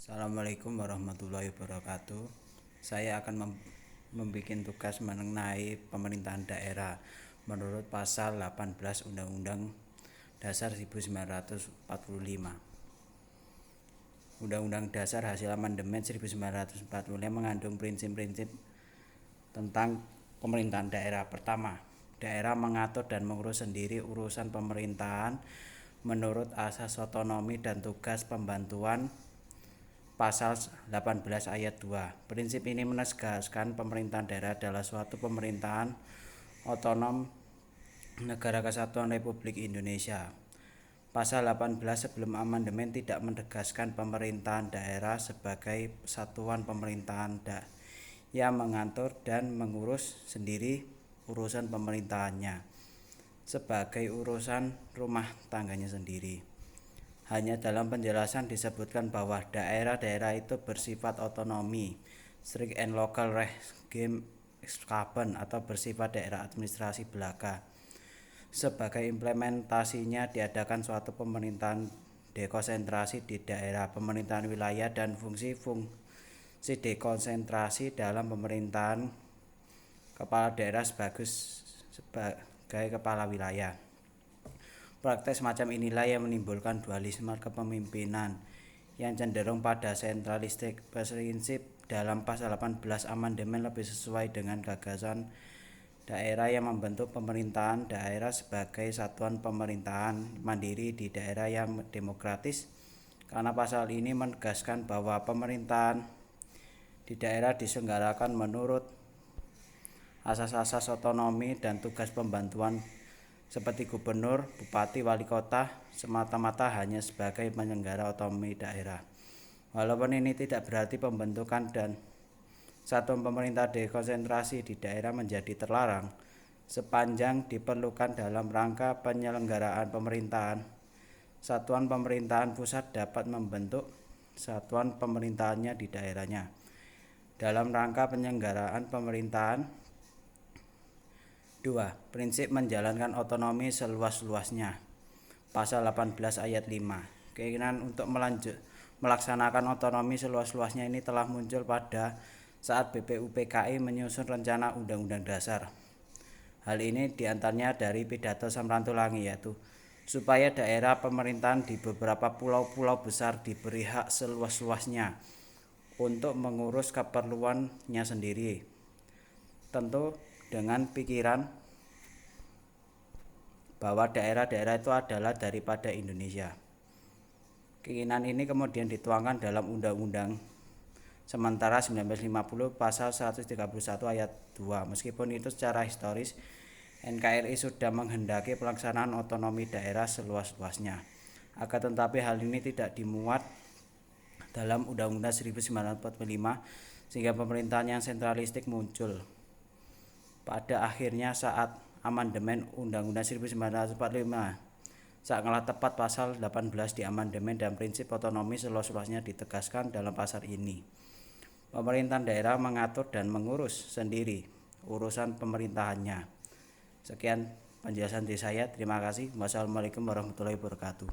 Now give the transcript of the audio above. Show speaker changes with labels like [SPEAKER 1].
[SPEAKER 1] Assalamualaikum warahmatullahi wabarakatuh. Saya akan membuat tugas mengenai pemerintahan daerah menurut pasal 18 Undang-Undang Dasar 1945. Undang-Undang Dasar hasil amandemen 1945 mengandung prinsip-prinsip tentang pemerintahan daerah. Pertama, daerah mengatur dan mengurus sendiri urusan pemerintahan menurut asas otonomi dan tugas pembantuan Pasal 18 ayat 2. Prinsip ini menegaskan pemerintahan daerah adalah suatu pemerintahan otonom Negara Kesatuan Republik Indonesia. Pasal 18 sebelum amandemen tidak menegaskan pemerintahan daerah sebagai satuan pemerintahan yang mengatur dan mengurus sendiri urusan pemerintahannya sebagai urusan rumah tangganya sendiri. Hanya dalam penjelasan disebutkan bahwa daerah-daerah itu bersifat otonomi, strict and local regime exclusion atau bersifat daerah administrasi belaka. Sebagai implementasinya diadakan suatu pemerintahan dekonsentrasi di daerah, pemerintahan wilayah dan fungsi-fungsi dekonsentrasi dalam pemerintahan kepala daerah sebagai kepala wilayah. Praktek semacam inilah yang menimbulkan dualisme kepemimpinan yang cenderung pada sentralistik. Prinsip dalam pasal 18 amandemen lebih sesuai dengan gagasan daerah yang membentuk pemerintahan daerah sebagai satuan pemerintahan mandiri di daerah yang demokratis, karena pasal ini menegaskan bahwa pemerintahan di daerah diselenggarakan menurut asas-asas otonomi dan tugas pembantuan seperti gubernur, bupati, wali kota semata-mata hanya sebagai penyelenggara otonomi daerah. Walaupun ini tidak berarti pembentukan dan satuan pemerintah dekonsentrasi di daerah menjadi terlarang, sepanjang diperlukan dalam rangka penyelenggaraan pemerintahan. Satuan pemerintahan pusat dapat membentuk satuan pemerintahannya di daerahnya dalam rangka penyelenggaraan pemerintahan. 2. Prinsip menjalankan otonomi seluas-luasnya. Pasal 18 ayat 5. Keinginan untuk melaksanakan otonomi seluas-luasnya ini telah muncul pada saat BPUPKI menyusun rencana Undang-Undang Dasar. Hal ini diantaranya dari pidato Samratulangi, yaitu supaya daerah pemerintahan di beberapa pulau-pulau besar diberi hak seluas-luasnya untuk mengurus keperluannya sendiri. Tentu dengan pikiran bahwa daerah-daerah itu adalah daripada Indonesia. Keinginan ini kemudian dituangkan dalam Undang-Undang Sementara 1950 pasal 131 ayat 2. Meskipun itu secara historis NKRI sudah menghendaki pelaksanaan otonomi daerah seluas-luasnya. Akan tetapi hal ini tidak dimuat dalam Undang-Undang 1945 sehingga pemerintahan yang sentralistik muncul. Pada akhirnya saat amandemen Undang-Undang 1945 sangatlah tepat pasal 18 di amandemen dan prinsip otonomi seluas-luasnya ditegaskan dalam pasal ini. Pemerintahan daerah mengatur dan mengurus sendiri urusan pemerintahannya. Sekian penjelasan dari saya. Terima kasih. Wassalamualaikum warahmatullahi wabarakatuh.